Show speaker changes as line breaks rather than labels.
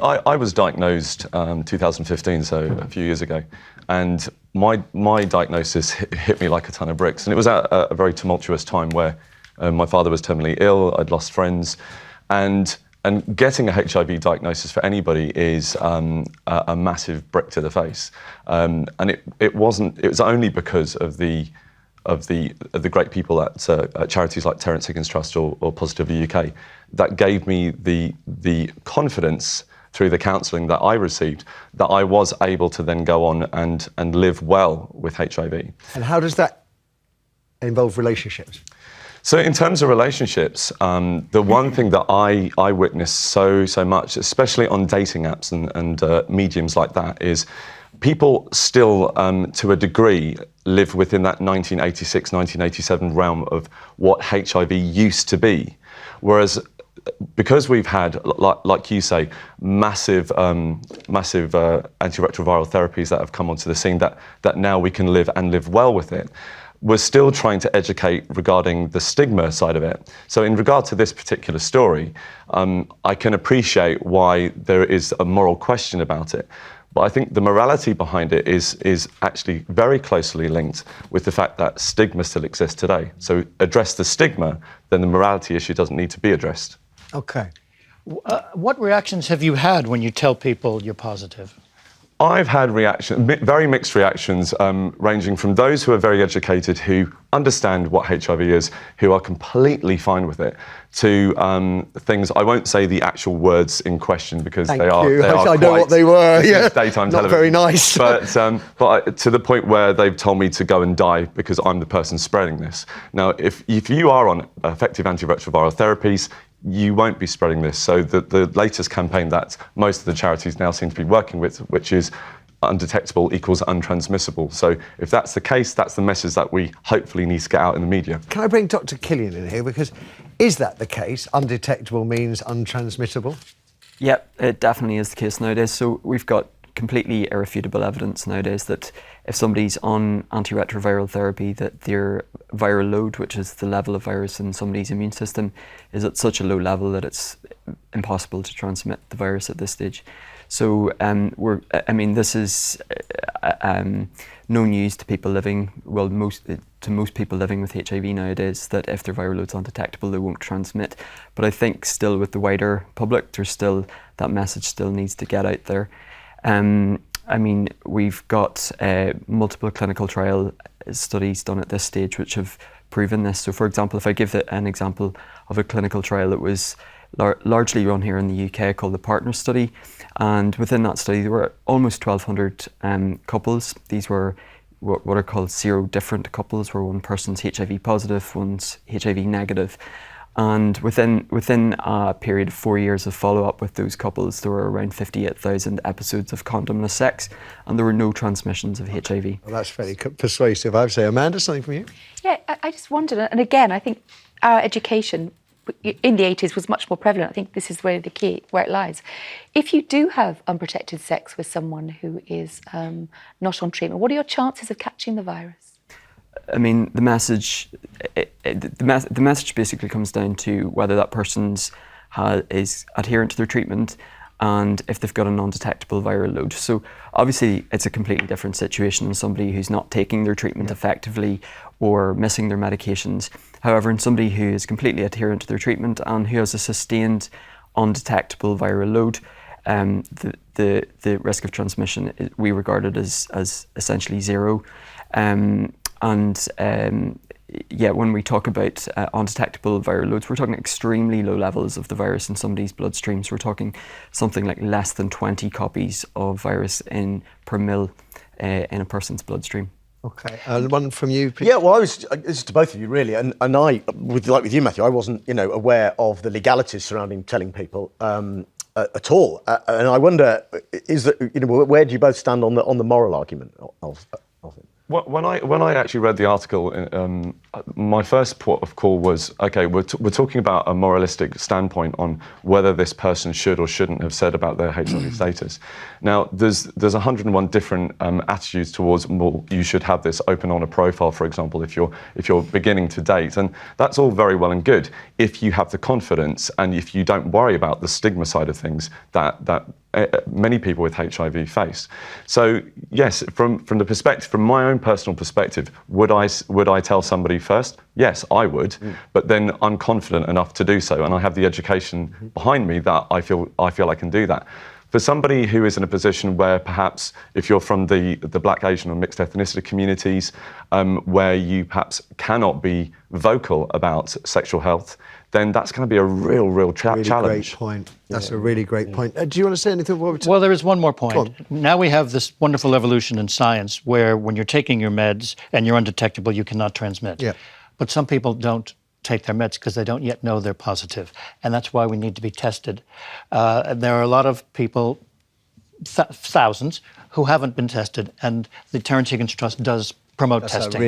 I was diagnosed 2015, so a few years ago, and my diagnosis hit me like a ton of bricks. And it was at a very tumultuous time where my father was terminally ill, I'd lost friends, and getting a HIV diagnosis for anybody is a massive brick to the face. And it was only because of the great people at charities like Terence Higgins Trust or Positively UK that gave me the confidence through the counselling that I received that I was able to then go on and live well with HIV.
And how does that involve relationships?
So in terms of relationships, the one thing that I witnessed so much, especially on dating apps and mediums like that, is people still, to a degree, live within that 1986, 1987 realm of what HIV used to be. Whereas, because we've had, like you say, massive antiretroviral therapies that have come onto the scene, that now we can live well with it, we're still trying to educate regarding the stigma side of it. So in regard to this particular story, I can appreciate why there is a moral question about it. But I think the morality behind it is actually very closely linked with the fact that stigma still exists today. So address the stigma, then the morality issue doesn't need to be addressed.
Okay.
What reactions have you had when you tell people you're positive?
I've had very mixed reactions, ranging from those who are very educated, who understand what HIV is, who are completely fine with it, to things, I won't say the actual words in question because they are
I know what they were. Yeah.
Daytime
Not
television.
very nice.
But to the point where they've told me to go and die because I'm the person spreading this. Now, if you are on effective antiretroviral therapies, you won't be spreading this. So the latest campaign that most of the charities now seem to be working with, which is undetectable equals untransmissible. So if that's the case, that's the message that we hopefully need to get out in the media.
Can I bring Dr. Killian in here? Because is that the case? Undetectable means untransmittable?
Yep, it definitely is the case nowadays. So we've got completely irrefutable evidence nowadays that if somebody's on antiretroviral therapy, that their viral load, which is the level of virus in somebody's immune system, is at such a low level that it's impossible to transmit the virus at this stage. So this is no news to people living, to most people living with HIV nowadays, that if their viral load's undetectable, they won't transmit. But I think still with the wider public, that message still needs to get out there. We've got multiple clinical trial studies done at this stage which have proven this. So for example, if I give an example of a clinical trial that was largely run here in the UK called the Partner Study, and within that study there were almost 1,200 couples. These were what are called sero-different couples, where one person's HIV positive, one's HIV negative. And within a period of 4 years of follow-up with those couples, there were around 58,000 episodes of condomless sex, and there were no transmissions of HIV.
Well, that's fairly persuasive, I would say. Amanda, something from you?
Yeah, I just wondered, and again, I think our education in the 80s was much more prevalent. I think this is where it lies. If you do have unprotected sex with someone who is not on treatment, what are your chances of catching the virus?
I mean, the message basically comes down to whether that person is adherent to their treatment and if they've got a non-detectable viral load. So obviously it's a completely different situation in somebody who's not taking their treatment effectively or missing their medications. However, in somebody who is completely adherent to their treatment and who has a sustained undetectable viral load, the risk of transmission we regard it as essentially zero. When we talk about undetectable viral loads, we're talking extremely low levels of the virus in somebody's bloodstream. So we're talking something like less than 20 copies of virus per mil in a person's bloodstream.
Okay, one from you, Pete?
Yeah, well, this is to both of you, really, and I, with you, Matthew, I wasn't, aware of the legalities surrounding telling people at all, and I wonder, where do you both stand on the moral argument of it?
When I actually read the article, my first port of call was, okay, we're talking about a moralistic standpoint on whether this person should or shouldn't have said about their HIV status. Now, there's 101 different attitudes towards, well, you should have this open on a profile, for example, if you're beginning to date, and that's all very well and good if you have the confidence and if you don't worry about the stigma side of things that many people with HIV face. So yes, from the perspective, from my own personal perspective, would I tell somebody first? Yes, I would, but then I'm confident enough to do so, and I have the education behind me that I feel I can do that. For somebody who is in a position where perhaps if you're from the Black, Asian or mixed ethnicity communities, where you perhaps cannot be vocal about sexual health, then that's going to be a real challenge.
Great point. That's a really great point. Do you want to say anything more?
Well, there is one more point. Now we have this wonderful evolution in science where when you're taking your meds and you're undetectable, you cannot transmit.
Yeah.
But some people don't take their meds because they don't yet know they're positive. And that's why we need to be tested. And there are a lot of people, thousands, who haven't been tested. And the Terence Higgins Trust does promote testing.